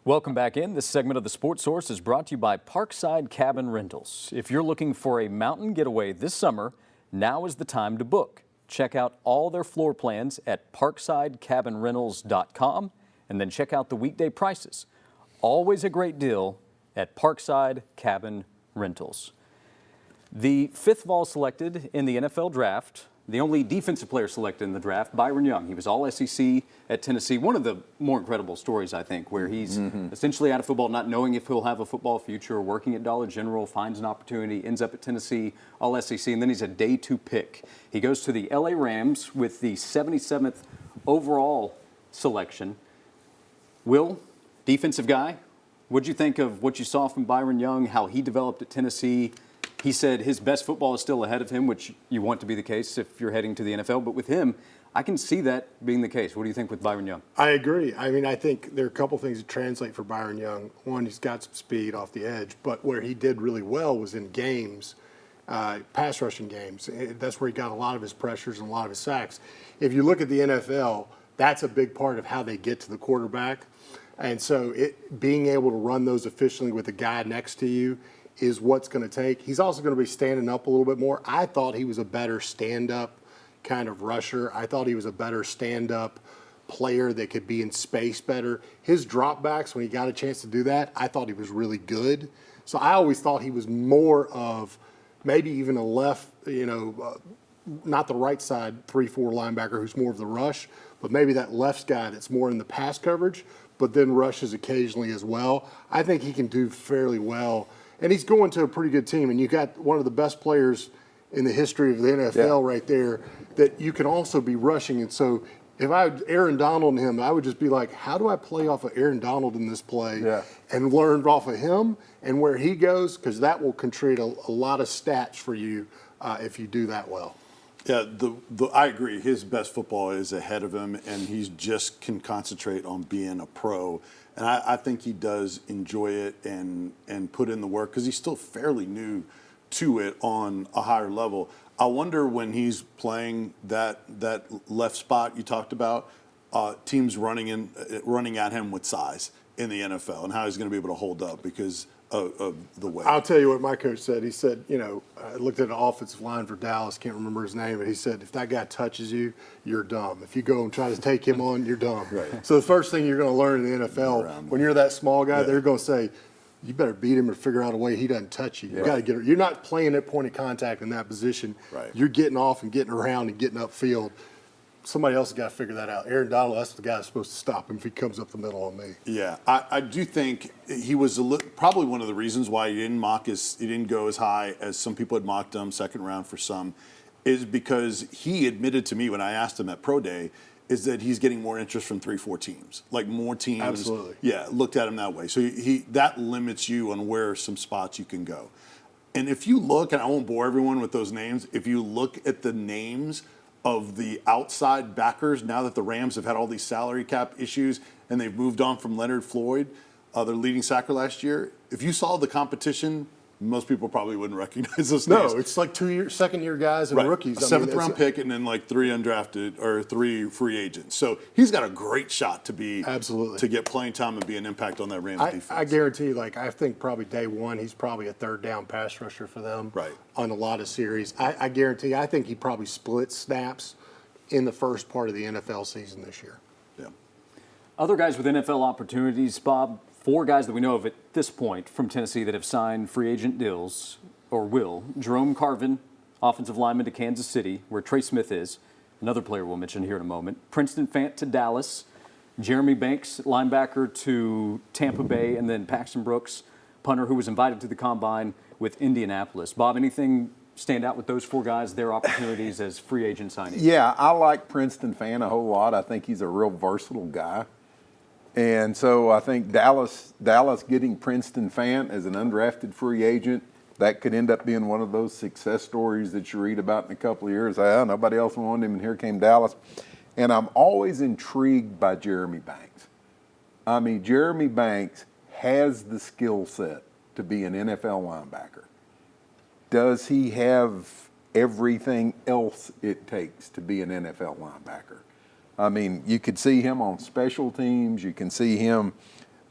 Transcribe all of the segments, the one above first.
Welcome back in. This segment of the Sports Source is brought to you by Parkside Cabin Rentals. If you're looking for a mountain getaway this summer, now is the time to book. Check out all their floor plans at parksidecabinrentals.com and then check out the weekday prices. Always a great deal at Parkside Cabin Rentals. The fifth Vols selected in the NFL draft, the only defensive player selected in the draft, Byron Young. He was all SEC at Tennessee. One of the more incredible stories, I think, where he's essentially out of football, not knowing if he'll have a football future, working at Dollar General, finds an opportunity, ends up at Tennessee, all SEC, and then he's a day 2 pick. He goes to the LA Rams with the 77th overall selection. Will, defensive guy, what'd you think of what you saw from Byron Young, how he developed at Tennessee? He said his best football is still ahead of him, which you want to be the case if you're heading to the NFL. But with him, I can see that being the case. What do you think with Byron Young? I agree. I mean, I think there are a couple things that translate for Byron Young. One, he's got some speed off the edge, but where he did really well was in games, pass rushing games. That's where he got a lot of his pressures and a lot of his sacks. If you look at the NFL, that's a big part of how they get to the quarterback. And so being able to run those efficiently with a guy next to you is what's going to take. He's also going to be standing up a little bit more. I thought he was a better stand-up kind of rusher. I thought he was a better stand-up player that could be in space better. His dropbacks, when he got a chance to do that, I thought he was really good. So I always thought he was more of maybe even a left, not the right side 3-4 linebacker who's more of the rush, but maybe that left guy that's more in the pass coverage, but then rushes occasionally as well. I think he can do fairly well. And he's going to a pretty good team, and you got one of the best players in the history of the NFL right there that you can also be rushing. And so if I had Aaron Donald and him, I would just be like, how do I play off of Aaron Donald in this play and learn off of him and where he goes, because that will contribute a lot of stats for you if you do that well. Yeah, I agree. His best football is ahead of him, and he just can concentrate on being a pro. And I think he does enjoy it and put in the work because he's still fairly new to it on a higher level. I wonder when he's playing that left spot you talked about, teams running at him with size in the NFL and how he's going to be able to hold up because of the way. I'll tell you what my coach said. He said, I looked at an offensive line for Dallas, can't remember his name, but he said, if that guy touches you, you're dumb. If you go and try to take him on, you're dumb. Right. So the first thing you're going to learn in the NFL, when you're that small guy, they're going to say, you better beat him or figure out a way he doesn't touch you. You got to get it. You're not playing at point of contact in that position. Right. You're getting off and getting around and getting upfield. Somebody else has got to figure that out. Aaron Donald, that's the guy that's supposed to stop him if he comes up the middle on me. Yeah, I do think he was probably one of the reasons why he didn't go as high as some people had mocked him, second round for some, is because he admitted to me when I asked him at Pro Day is that he's getting more interest from 3-4 teams, like more teams. Absolutely. Yeah, looked at him that way. So that limits you on where some spots you can go. And if you look, and I won't bore everyone with those names, if you look at the names of the outside backers, now that the Rams have had all these salary cap issues and they've moved on from Leonard Floyd, their leading sacker last year, if you saw the competition, most people probably wouldn't recognize those names. No, it's like second-year guys and rookies. A seventh-round pick and then like 3 undrafted or 3 free agents. So he's got a great shot to be to get playing time and be an impact on that Rams defense. I guarantee, I think probably day one he's probably a third-down pass rusher for them on a lot of series. I guarantee, I think he probably splits snaps in the first part of the NFL season this year. Yeah. Other guys with NFL opportunities, Bob, 4 guys that we know of at this point from Tennessee that have signed free agent deals, or will. Jerome Carvin, offensive lineman to Kansas City, where Trey Smith is. Another player we'll mention here in a moment. Princeton Fant to Dallas. Jeremy Banks, linebacker to Tampa Bay. And then Paxton Brooks, punter who was invited to the Combine with Indianapolis. Bob, anything stand out with those 4 guys, their opportunities as free agent signees? Yeah, I like Princeton Fant a whole lot. I think he's a real versatile guy. And so I think Dallas getting Princeton Fant as an undrafted free agent, that could end up being one of those success stories that you read about in a couple of years. Nobody else wanted him, and here came Dallas. And I'm always intrigued by Jeremy Banks. I mean, Jeremy Banks has the skill set to be an NFL linebacker. Does he have everything else it takes to be an NFL linebacker? I mean, you could see him on special teams. You can see him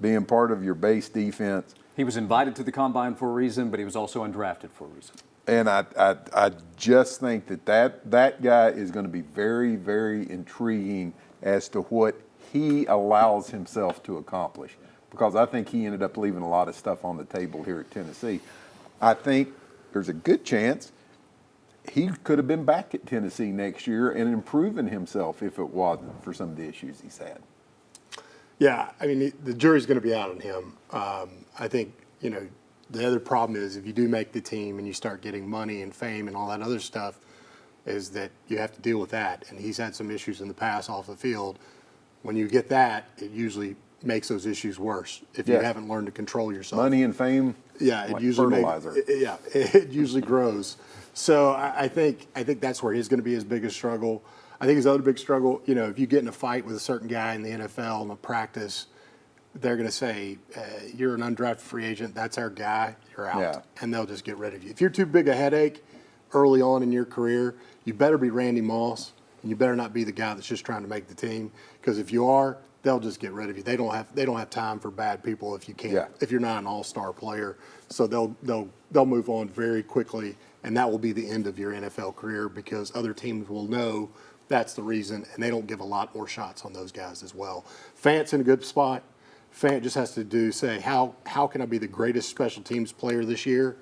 being part of your base defense. He was invited to the combine for a reason, but he was also undrafted for a reason. And I just think that guy is going to be very, very intriguing as to what he allows himself to accomplish, because I think he ended up leaving a lot of stuff on the table here at Tennessee. I think there's a good chance he could have been back at Tennessee next year and improving himself if it wasn't for some of the issues he's had. Yeah, I mean, the jury's going to be out on him. I think, the other problem is if you do make the team and you start getting money and fame and all that other stuff, is that you have to deal with that. And he's had some issues in the past off the field. When you get that, it usually makes those issues worse if you haven't learned to control yourself. Money and fame, yeah, it like usually fertilizer. it usually grows. So I think that's where he's going to be his biggest struggle. I think his other big struggle, if you get in a fight with a certain guy in the NFL in a practice, they're going to say, you're an undrafted free agent, that's our guy, you're out. Yeah. And they'll just get rid of you. If you're too big a headache early on in your career, you better be Randy Moss, and you better not be the guy that's just trying to make the team, because if you are, they'll just get rid of you. They don't have time for bad people if you can't, if you're not an all-star player. So they'll move on very quickly, and that will be the end of your NFL career, because other teams will know that's the reason, and they don't give a lot more shots on those guys as well. Fant's in a good spot. Fant just has to say, how can I be the greatest special teams player this year?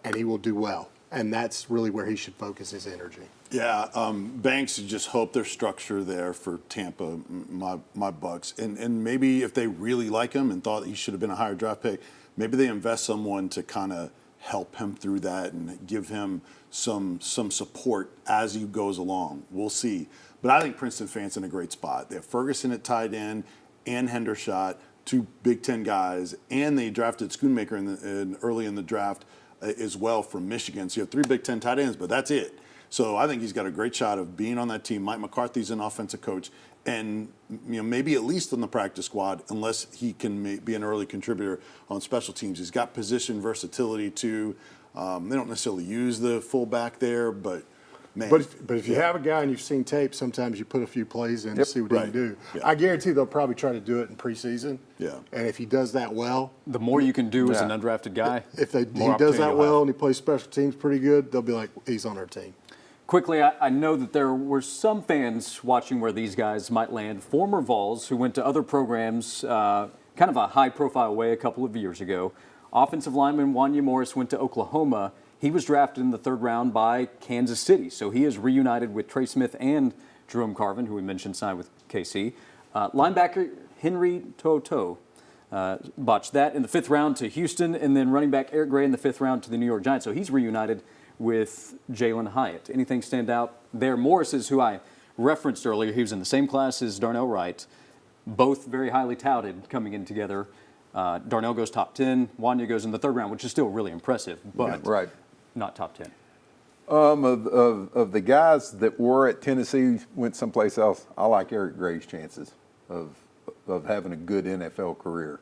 And he will do well. And that's really where he should focus his energy. Yeah, Banks, you just hope there's structure there for Tampa, my Bucks. And maybe if they really like him and thought he should have been a higher draft pick, maybe they invest someone to kind of help him through that and give him some support as he goes along. We'll see. But I think Princeton Fant's in a great spot. They have Ferguson at tight end and Hendershot, two Big Ten guys, and they drafted Schoonmaker early in the draft as well from Michigan. So you have three Big Ten tight ends, but that's it. So I think he's got a great shot of being on that team. Mike McCarthy's an offensive coach, and maybe at least on the practice squad, unless he can be an early contributor on special teams. He's got position versatility too. They don't necessarily use the fullback there, but man. But if you have a guy and you've seen tape, sometimes you put a few plays in to see what he can do. Yeah. I guarantee they'll probably try to do it in preseason. Yeah. And if he does that well, The more you can do as an undrafted guy, if he more does opportunity that you'll well have. and he plays special teams pretty good, they'll be like, he's on our team. Quickly, I know that there were some fans watching where these guys might land. Former Vols who went to other programs, kind of a high-profile way a couple of years ago. Offensive lineman Wanya Morris went to Oklahoma. He was drafted in the third round by Kansas City, so he is reunited with Trey Smith and Jerome Carvin, who we mentioned signed with KC. Linebacker Henry Toto botched that in the fifth round to Houston, and then running back Eric Gray in the fifth round to the New York Giants. So he's reunited with Jalen Hyatt. Anything stand out there? Morris is who I referenced earlier. He was in the same class as Darnell Wright, both very highly touted coming in together. Darnell goes top 10, Wanya goes in the third round, which is still really impressive, but not top 10. Of the guys that were at Tennessee, went someplace else, I like Eric Gray's chances of having a good NFL career.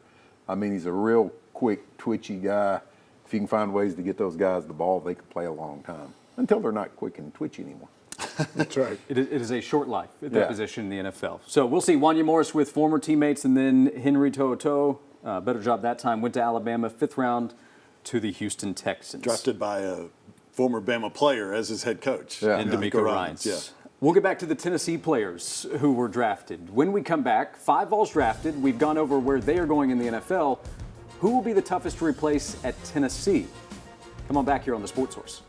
I mean, he's a real quick, twitchy guy. If you can find ways to get those guys the ball, they can play a long time until they're not quick and twitchy anymore. That's right. It is a short life at that position in the NFL. So we'll see. Wanya Morris with former teammates, and then Henry Toto, better job that time, went to Alabama, fifth round to the Houston Texans. Drafted by a former Bama player as his head coach. And D'Amico Ryans. Yeah. We'll get back to the Tennessee players who were drafted. When we come back, 5 Vols drafted. We've gone over where they are going in the NFL. Who will be the toughest to replace at Tennessee? Come on back here on the Sports Source.